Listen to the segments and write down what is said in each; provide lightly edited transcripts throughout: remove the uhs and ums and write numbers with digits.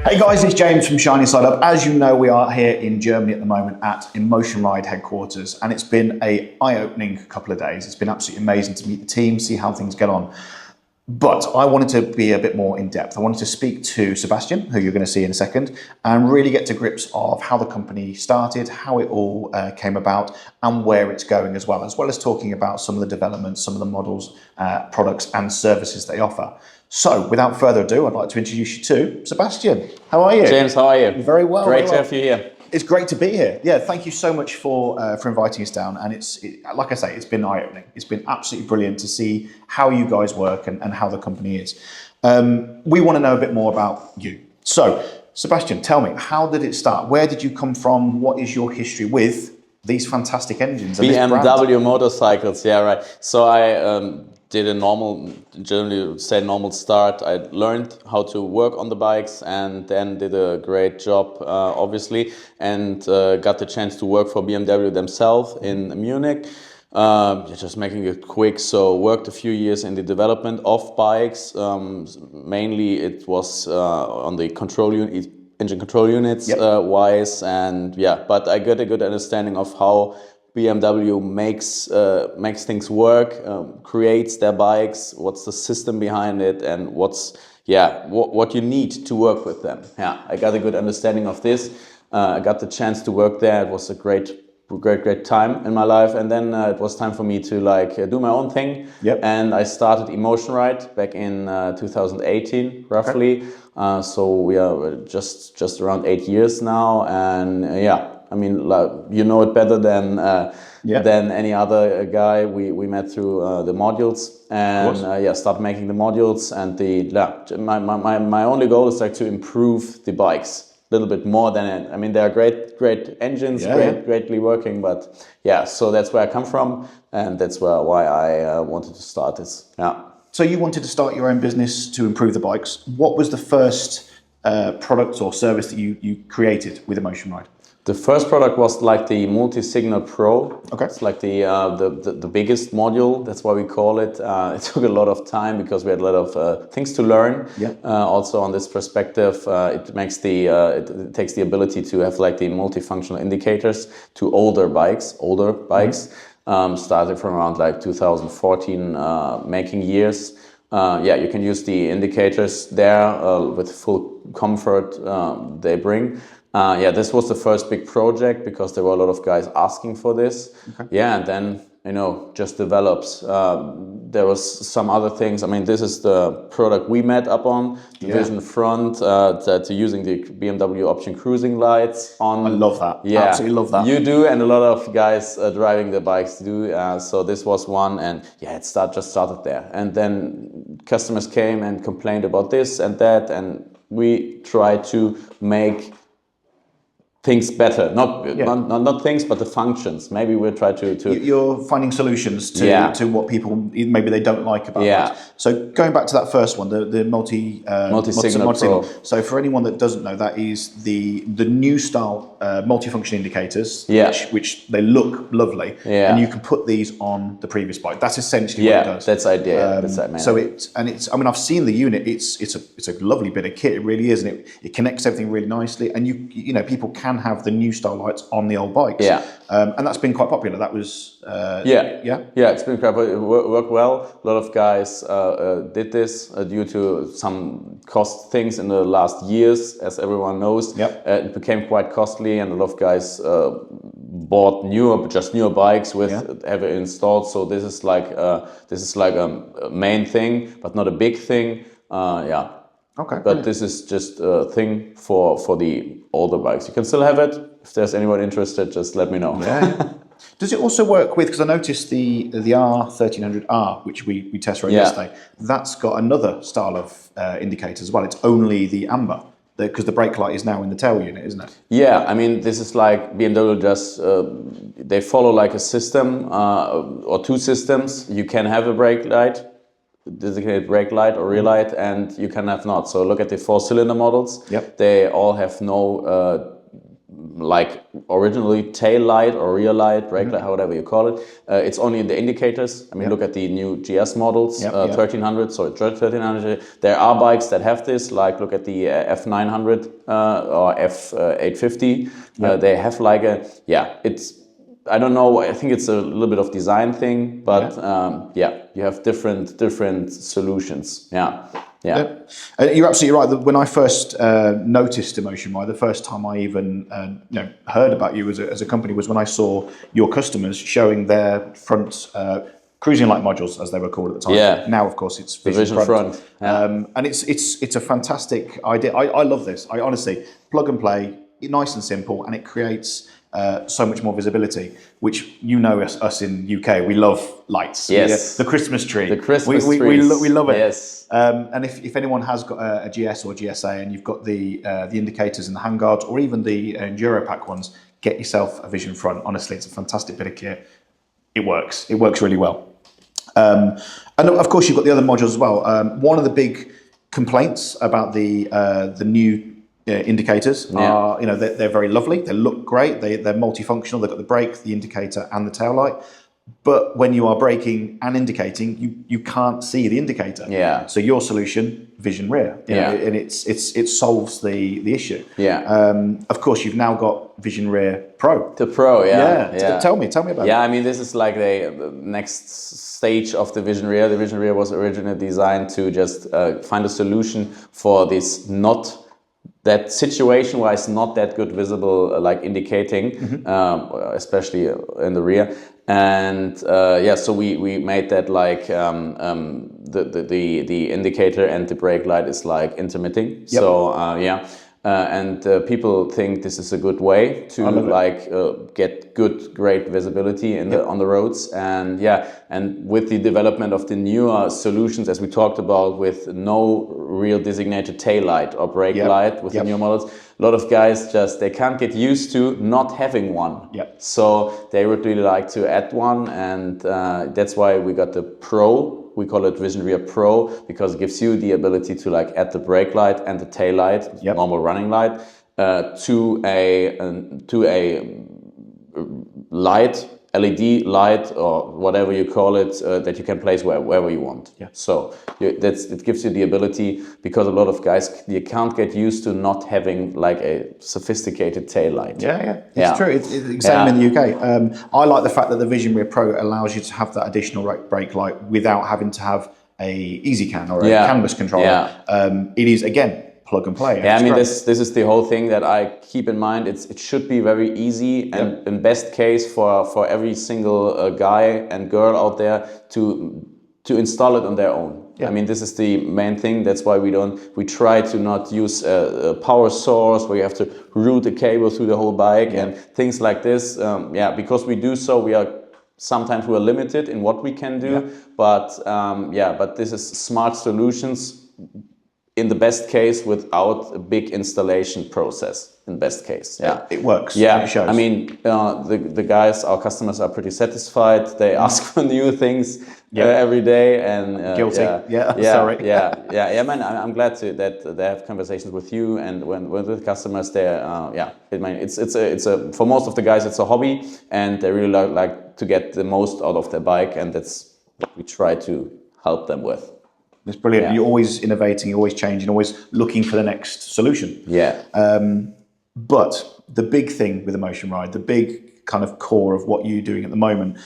Hey guys, it's James from Shiny Side Up. As you know, we are here in Germany at the moment at EmotionRide headquarters, and it's been an eye-opening couple of days. It's been absolutely amazing to meet the team, see how things get on. But I wanted to be a bit more in depth. I wanted to speak to Sebastian, who you're going to see in a second, and really get to grips of how the company started, how it all came about, and where it's going as well as talking about some of the developments, some of the models, products, and services they offer. So, without further ado, I'd like to introduce you to Sebastian. How are you? James, how are you? Very well. Great to have you here. It's great to be here. Yeah, thank you so much for inviting us down. And like I say, it's been eye-opening. It's been absolutely brilliant to see how you guys work and how the company is. We want to know a bit more about you. So, Sebastian, tell me, how did it start? Where did you come from? What is your history with these fantastic engines? And BMW motorcycles, yeah, right. So I did a normal, generally would say normal start. I learned how to work on the bikes and then did a great job, obviously, and got the chance to work for BMW themselves in Munich. Just making it quick, so worked a few years in the development of bikes. Mainly it was on the engine control units wise, and yeah, but I got a good understanding of how BMW makes things work, creates their bikes, what's the system behind it, and what you need to work with them. Yeah, I got a good understanding of this. I got the chance to work there. It was a great time in my life, and then it was time for me to do my own thing. And I started EmotionRide back in 2018, roughly. So we are just around 8 years now, and I mean, you know it better than any other guy. We met through the modules, and started making the modules. And my only goal is to improve the bikes a little bit more than it. I mean, they are great engines, greatly working, but yeah. So that's where I come from, and that's why I wanted to start this. Yeah. So you wanted to start your own business to improve the bikes. What was the first product or service that you created with EmotionRide? The first product was like the Multi-Signal Pro. Okay. It's like the biggest module. That's why we call it. It took a lot of time because we had a lot of things to learn. Yeah. Also on this perspective, it takes the ability to have like the multifunctional indicators to older bikes. Started from around like 2014 making years. You can use the indicators there with full comfort they bring. This was the first big project because there were a lot of guys asking for this. Okay. Yeah, and then, just develops. There was some other things. I mean, this is the product we met up on, the Vision front, to using the BMW option cruising lights on. I love that. Yeah, absolutely love that. You do, and a lot of guys driving the bikes do. So this was one, and it just started there. And then customers came and complained about this and that, and we tried to make things better, not things, but the functions. Maybe we'll try to. You're finding solutions to what people maybe they don't like about that. So going back to that first one, the multi-signal Pro. So for anyone that doesn't know, that is the new style multifunction indicators, which they look lovely, and you can put these on the previous bike. That's essentially what it does. That's the idea. That's that, man. So I mean, I've seen the unit. It's a lovely bit of kit. It really is, and it connects everything really nicely. And you know people can have the new style lights on the old bikes. And that's been quite popular. That was it's been quite popular. It worked well. A lot of guys did this due to some cost things in the last years, as everyone knows. It became quite costly, and a lot of guys bought newer bikes with have it installed. So this is like a main thing, but not a big thing. Okay. But brilliant. This is just a thing for the older bikes. You can still have it. If there's anyone interested, just let me know. Does it also work with, because I noticed the R1300R, which we test rode yesterday, that's got another style of indicator as well. It's only the amber, because the brake light is now in the tail unit, isn't it? Yeah, I mean, this is like BMW just, they follow like a system or two systems. You can have a brake light, designated brake light or rear light, and you can have not. So look at the 4-cylinder models. They all have no like originally tail light or rear light, brake light, however you call it. It's only in the indicators. I mean, look at the new GS models, 1300, sorry, 1300. There are bikes that have this, like look at the F900 or F850. They have like a, it's, I don't know, I think it's a little bit of design thing, but you have different solutions. You're absolutely right. When I first noticed EmotionRide, the first time I even heard about you as a company was when I saw your customers showing their front cruising light modules, as they were called at the time. Yeah. Now, of course, it's vision front. And it's a fantastic idea. I love this. I honestly, plug and play, nice and simple, and it creates so much more visibility, which us in UK, we love lights. Yes. The Christmas tree. The Christmas trees. We love it. Yes. And if anyone has got a GS or GSA and you've got the indicators and the handguards or even the Enduro Pack ones, get yourself a vision front. Honestly, it's a fantastic bit of kit. It works. It works really well. And of course, you've got the other modules as well. One of the big complaints about the new indicators are, they're very lovely. They look great. They're multifunctional. They've got the brake, the indicator, and the tail light. But when you are braking and indicating, you can't see the indicator. Yeah. So your solution, vision rear, and it solves the issue. Yeah. Of course, you've now got Vision Rear Pro. The Pro, Tell me about it. Yeah, I mean, this is like the next stage of the Vision Rear. The Vision Rear was originally designed to just find a solution for this that situation where it's not that good visible, like indicating, especially in the rear. And so we made that like the indicator and the brake light is like intermitting. Yep. So people think this is a good way to get great visibility on the roads. And with the development of the newer solutions, as we talked about, with no real designated tail light or brake light with the new models, a lot of guys they can't get used to not having one. So they would really like to add one, and that's why we got the Pro. We call it Vision Rear Pro because it gives you the ability to like add the brake light and the tail light, normal running light, to a light, LED light or whatever you call it, that you can place wherever you want. So it gives you the ability, because a lot of guys, you can't get used to not having like a sophisticated tail light. It's true. It's the same in the UK. I like the fact that the Vision Rear Pro allows you to have that additional brake light without having to have a EasyCan or a CAN bus controller. It is, again, plug and play. I mean, this is the whole thing that I keep in mind. It should be very easy, and in best case for every single guy and girl out there to install it on their own. I mean, this is the main thing. That's why we try to not use a power source where you have to route a cable through the whole bike and things like this. Because we do so, we are limited in what we can do. But this is smart solutions. In the best case, without a big installation process. In best case, it works. It shows. I mean, the guys, our customers, are pretty satisfied. They ask for new things every day, and guilty. Sorry. Man, I'm glad that they have conversations with you, and when with customers, it's for most of the guys, it's a hobby, and they really like to get the most out of their bike, and that's what we try to help them with. It's brilliant. You're always innovating, you're always changing, always looking for the next solution. But the big thing with EmotionRide, the big kind of core of what you're doing at the moment,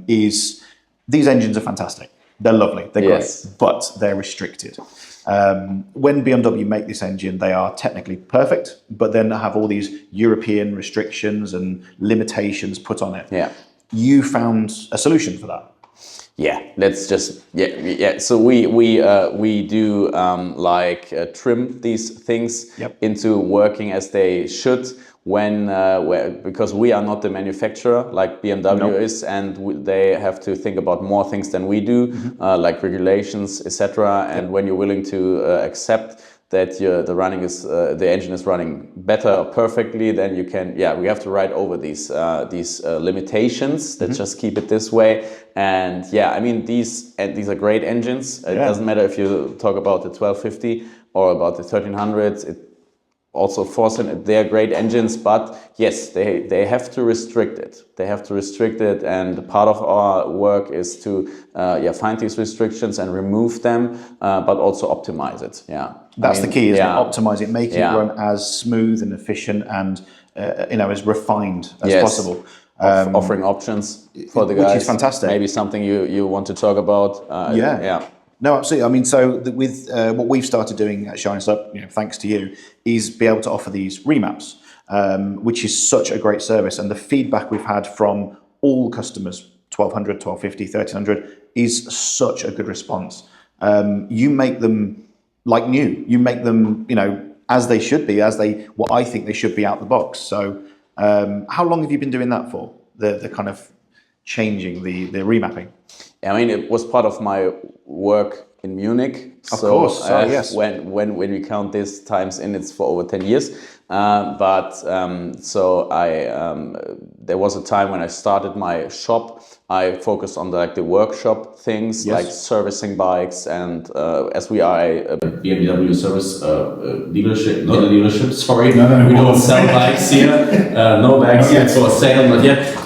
is these engines are fantastic. They're lovely, they're great, but they're restricted. When BMW make this engine, they are technically perfect, but then they have all these European restrictions and limitations put on it. You found a solution for that. Let's just So we do trim these things into working as they should because we are not the manufacturer like BMW is, and they have to think about more things than we do, like regulations, etc. And when you're willing to accept that the engine is running better or perfectly, then you can, we have to ride over these limitations that just keep it this way. And I mean, these are great engines. It doesn't matter if you talk about the 1250 or about the 1300s. also force it. They are great engines, but yes, they have to restrict it. They have to restrict it, and part of our work is to find these restrictions and remove them, but also optimize it. Yeah, that's the key, isn't it? Optimize it, make it run as smooth and efficient and as refined as possible. Offering options for the guys, which is fantastic. Maybe something you want to talk about. No, absolutely. I mean, so with what we've started doing at Shine Us Up, thanks to you, is be able to offer these remaps, which is such a great service. And the feedback we've had from all customers, 1200, 1250, 1300, is such a good response. You make them like new. You make them, as they should be, what I think they should be out the box. So how long have you been doing that for? The kind of changing the remapping? I mean, it was part of my work in Munich. Of course, yes. When we count this times in, it's for over 10 years. There was a time when I started my shop. I focused on the workshop things, like servicing bikes, and as we are a BMW service dealership, not a dealership, sorry, no, we don't sell bikes here, no bikes yet for sale, not yet.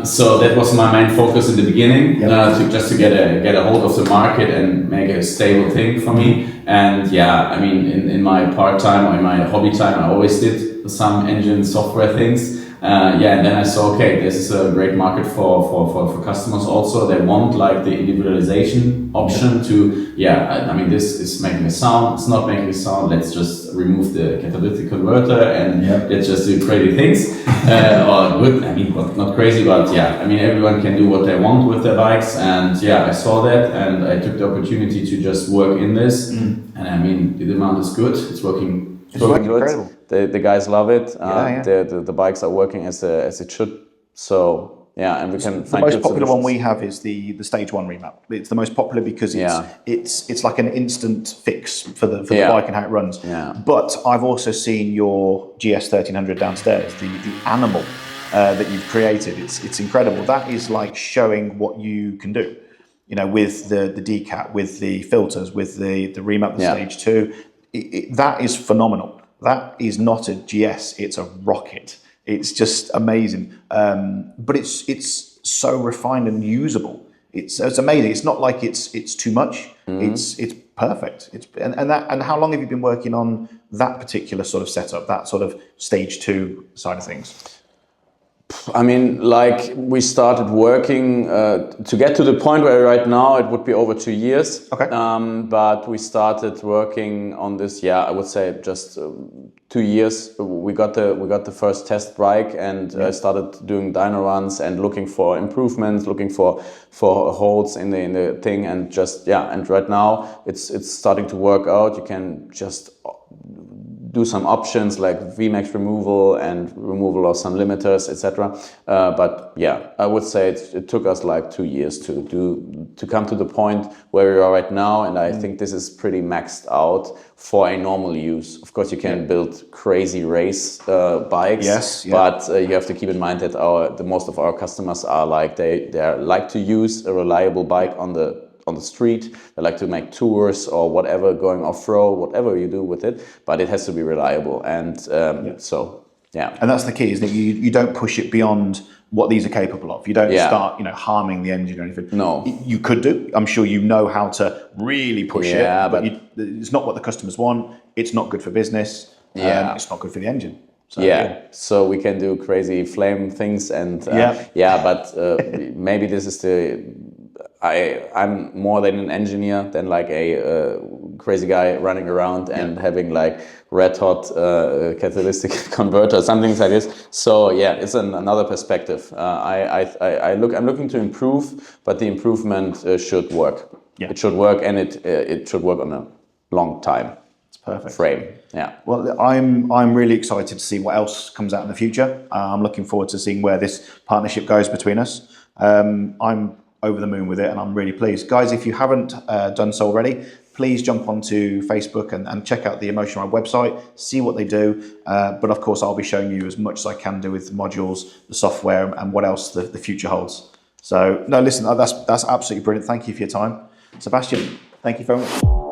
So that was my main focus in the beginning, to get a hold of the market and make a stable thing for me. And I mean, in my part-time or in my hobby time, I always did some engine software things. And then I saw, okay, this is a great market for customers also. They want the individualization option to, I mean, this is making a sound, it's not making a sound, let's just remove the catalytic converter and let's just do crazy things. Or good, I mean, not crazy, but I mean, everyone can do what they want with their bikes. And I saw that and I took the opportunity to just work in this. And I mean, the demand is good, it's working. It's working good. Incredible. The guys love it. The bikes are working as it should. So and we can. The most popular one we have is the stage 1 remap. It's the most popular because it's like an instant fix for the bike and how it runs. But I've also seen your GS 1300 downstairs, the animal that you've created. It's incredible. That is like showing what you can do. With the decat, with the filters, with the remap, the stage 2. That is phenomenal. That is not a GS, it's a rocket. It's just amazing. But it's so refined and usable. It's amazing. It's not like it's too much. It's perfect. And how long have you been working on that particular sort of setup, that sort of stage 2 side of things? I mean, we started working to get to the point where right now it would be over 2 years. Okay. But we started working on this. I would say just 2 years. We got the first test bike and started doing dyno runs and looking for improvements, looking for holes in the thing, and just And right now it's starting to work out. You can just do some options like VMAX removal and removal of some limiters, etc. But I would say it took us 2 years to come to the point where we are right now, and I think this is pretty maxed out for a normal use. Of course, you can build crazy race bikes, but you have to keep in mind that most of our customers are they like to use a reliable bike on the street. They like to make tours or whatever, going off-road, whatever you do with it, but it has to be reliable. And And that's the key, isn't it? You don't push it beyond what these are capable of. You don't start, harming the engine or anything. No. You could do. I'm sure you know how to really push it, but it's not what the customers want. It's not good for business. It's not good for the engine. So, so we can do crazy flame things and but maybe this is I'm more than an engineer than a crazy guy running around and having red hot catalytic converter, something like this. So it's another perspective. I'm looking to improve, but the improvement should work. It should work, and it should work on a long time. Perfect frame. Well, I'm really excited to see what else comes out in the future. I'm looking forward to seeing where this partnership goes between us. I'm over the moon with it, and I'm really pleased. Guys, if you haven't done so already, please jump onto Facebook and check out the EmotionRide website, see what they do. But of course, I'll be showing you as much as I can do with the modules, the software, and what else the future holds. So, no, listen, that's absolutely brilliant. Thank you for your time. Sebastian, thank you very much.